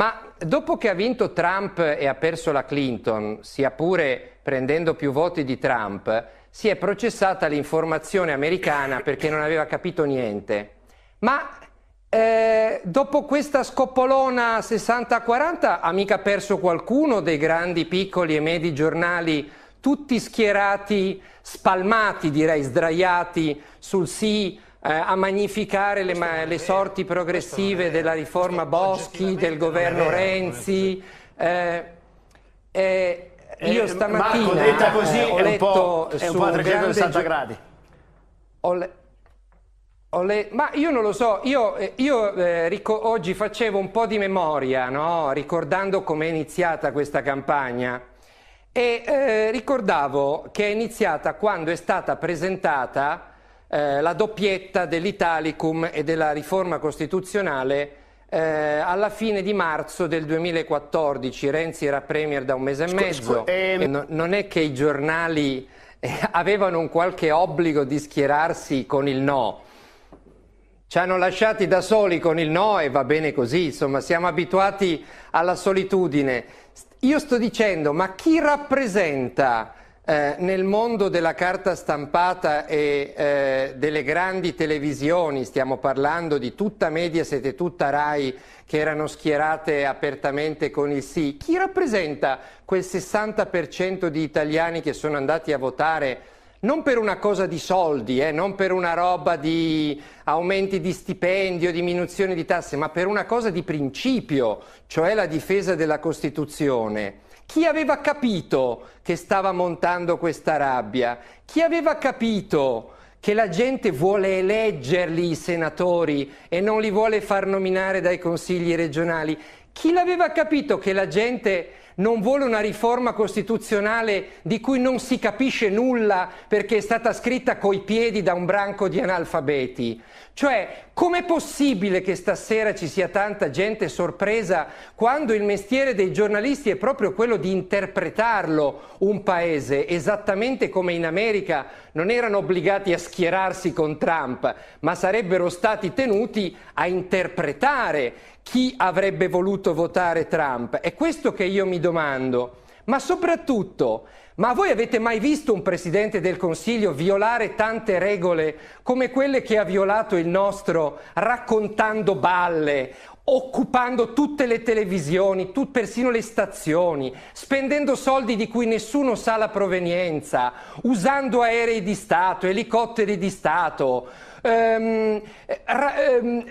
Ma dopo che ha vinto Trump e ha perso la Clinton, sia pure prendendo più voti di Trump, si è processata l'informazione americana perché non aveva capito niente. Ma dopo questa scoppolona 60-40 ha mica perso qualcuno dei grandi, piccoli e medi giornali, tutti schierati, spalmati, direi, sdraiati sul sì, a magnificare le sorti progressive della riforma Boschi, del governo Renzi. Io stamattina Marco, detta così ho letto è un po' a 360 gradi. Ma io non lo so, oggi facevo un po' di memoria, no? Ricordando com'è iniziata questa campagna e ricordavo che è iniziata quando è stata presentata la doppietta dell'Italicum e della riforma costituzionale alla fine di marzo del 2014. Renzi era premier da un mese e mezzo. Non è che i giornali avevano un qualche obbligo di schierarsi con il no. Ci hanno lasciati da soli con il no e va bene così, insomma, siamo abituati alla solitudine. Io sto dicendo, ma chi rappresenta nel mondo della carta stampata e delle grandi televisioni, stiamo parlando di tutta Mediaset e tutta Rai che erano schierate apertamente con il sì, chi rappresenta quel 60% di italiani che sono andati a votare non per una cosa di soldi, non per una roba di aumenti di stipendio, diminuzione di tasse, ma per una cosa di principio, cioè la difesa della Costituzione? Chi aveva capito che stava montando questa rabbia? Chi aveva capito che la gente vuole eleggerli i senatori e non li vuole far nominare dai consigli regionali? Chi l'aveva capito che la gente non vuole una riforma costituzionale di cui non si capisce nulla perché è stata scritta coi piedi da un branco di analfabeti? Cioè, com'è possibile che stasera ci sia tanta gente sorpresa quando il mestiere dei giornalisti è proprio quello di interpretarlo un paese, esattamente come in America non erano obbligati a schierarsi con Trump, ma sarebbero stati tenuti a interpretare chi avrebbe voluto votare Trump? È questo che io mi domando. Ma soprattutto, ma voi avete mai visto un Presidente del Consiglio violare tante regole come quelle che ha violato il nostro, raccontando balle, occupando tutte le televisioni, persino le stazioni, spendendo soldi di cui nessuno sa la provenienza, usando aerei di Stato, elicotteri di Stato,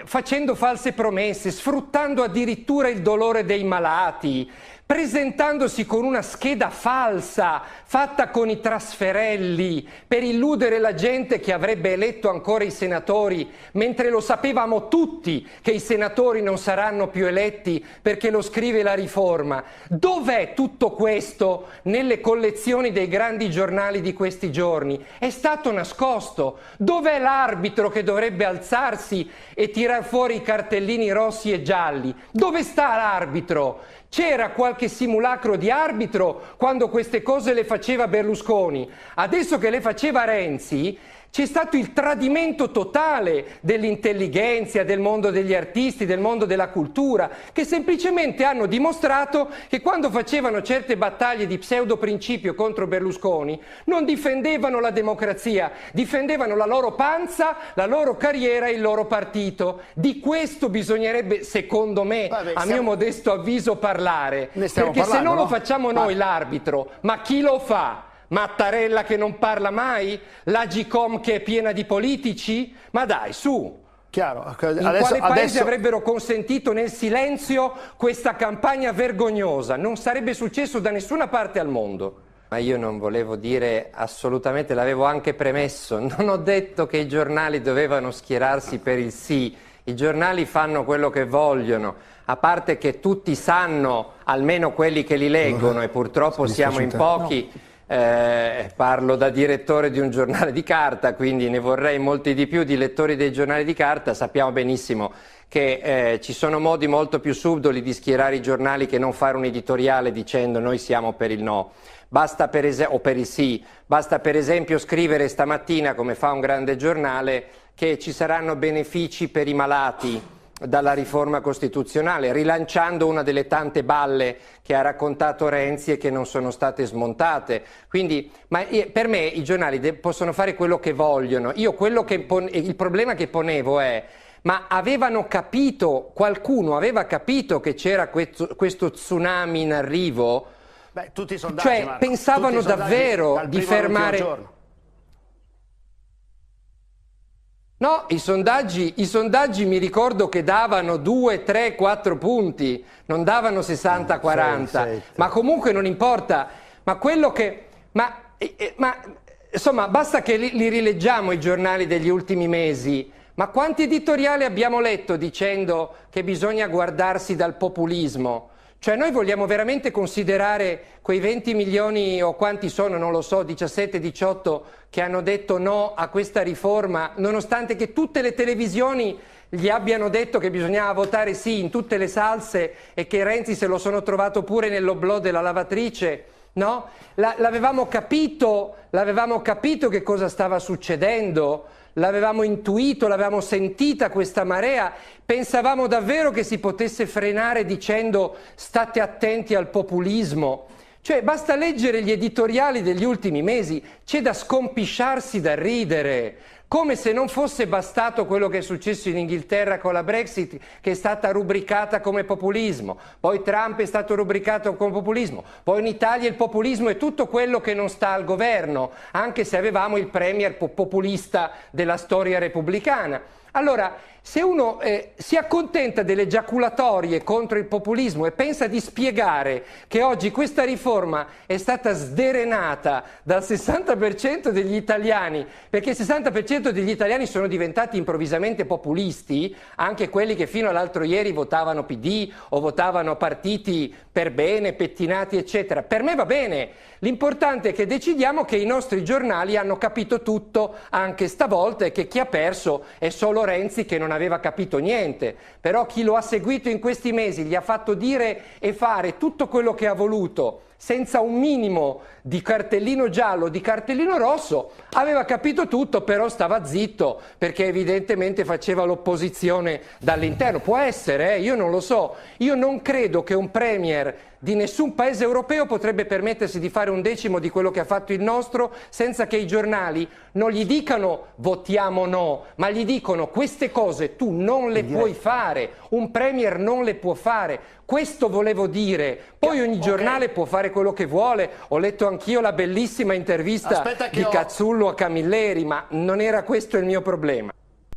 facendo false promesse, sfruttando addirittura il dolore dei malati, presentandosi con una scheda falsa fatta con i trasferelli per illudere la gente che avrebbe eletto ancora i senatori, mentre lo sapevamo tutti che i senatori non saranno più eletti perché lo scrive la riforma. Dov'è tutto questo nelle collezioni dei grandi giornali di questi giorni? È stato nascosto. Dov'è l'arbitro che dovrebbe alzarsi e tirar fuori i cartellini rossi e gialli? Dove sta l'arbitro? C'era qualche simulacro di arbitro quando queste cose le faceva Berlusconi. Adesso che le faceva Renzi, c'è stato il tradimento totale dell'intelligenza, del mondo degli artisti, del mondo della cultura, che semplicemente hanno dimostrato che quando facevano certe battaglie di pseudo-principio contro Berlusconi non difendevano la democrazia, difendevano la loro panza, la loro carriera e il loro partito. Di questo bisognerebbe, secondo me, a mio modesto avviso, parlare. Perché se non lo facciamo noi l'arbitro, ma chi lo fa? Mattarella che non parla mai? L'Agicom che è piena di politici? Ma dai, su! Chiaro. In quale paese avrebbero consentito nel silenzio questa campagna vergognosa? Non sarebbe successo da nessuna parte al mondo. Ma io non volevo dire assolutamente, l'avevo anche premesso, non ho detto che i giornali dovevano schierarsi per il sì. I giornali fanno quello che vogliono, a parte che tutti sanno, almeno quelli che li leggono, e purtroppo siamo in pochi. Parlo da direttore di un giornale di carta, quindi ne vorrei molti di più di lettori dei giornali di carta. Sappiamo benissimo che ci sono modi molto più subdoli di schierare i giornali che non fare un editoriale dicendo noi siamo per il no. Basta o per il sì. Basta per esempio scrivere stamattina, come fa un grande giornale, che ci saranno benefici per i malati dalla riforma costituzionale, rilanciando una delle tante balle che ha raccontato Renzi e che non sono state smontate. Quindi, per me i giornali possono fare quello che vogliono. Io il problema che ponevo è: ma avevano capito, qualcuno aveva capito che c'era questo tsunami in arrivo? Beh, tutti i sondaggi, cioè, Marco, pensavano davvero di fermare... No, i sondaggi mi ricordo che davano 2, 3, 4 punti, non davano 60-40, ma comunque non importa. Ma quello che... insomma, basta che li rileggiamo i giornali degli ultimi mesi. Ma quanti editoriali abbiamo letto dicendo che bisogna guardarsi dal populismo? Cioè, noi vogliamo veramente considerare quei 20 milioni o quanti sono, non lo so, 17, 18, che hanno detto no a questa riforma, nonostante che tutte le televisioni gli abbiano detto che bisognava votare sì in tutte le salse e che Renzi se lo sono trovato pure nell'oblò della lavatrice, no? L'avevamo capito che cosa stava succedendo? L'avevamo intuito, l'avevamo sentita questa marea, pensavamo davvero che si potesse frenare dicendo state attenti al populismo. Cioè, basta leggere gli editoriali degli ultimi mesi, c'è da scompisciarsi da ridere, come se non fosse bastato quello che è successo in Inghilterra con la Brexit, che è stata rubricata come populismo, poi Trump è stato rubricato come populismo, poi in Italia il populismo è tutto quello che non sta al governo, anche se avevamo il premier populista della storia repubblicana. Allora, se uno si accontenta delle giaculatorie contro il populismo e pensa di spiegare che oggi questa riforma è stata sderenata dal 60% degli italiani, perché il 60% degli italiani sono diventati improvvisamente populisti, anche quelli che fino all'altro ieri votavano PD o votavano partiti per bene, pettinati, eccetera. Per me va bene. L'importante è che decidiamo che i nostri giornali hanno capito tutto anche stavolta e che chi ha perso è solo Renzi che non aveva capito niente. Però chi lo ha seguito in questi mesi gli ha fatto dire e fare tutto quello che ha voluto senza un minimo di cartellino giallo, di cartellino rosso, aveva capito tutto, però stava zitto perché evidentemente faceva l'opposizione dall'interno. Può essere, io non lo so. Io non credo che un premier di nessun paese europeo potrebbe permettersi di fare un decimo di quello che ha fatto il nostro senza che i giornali non gli dicano votiamo no, ma gli dicono queste cose tu non le puoi fare, un premier non le può fare. Questo volevo dire. Poi ogni giornale può fare quello che vuole. Ho letto anch'io la bellissima intervista di Cazzullo a Camilleri, ma non era questo il mio problema.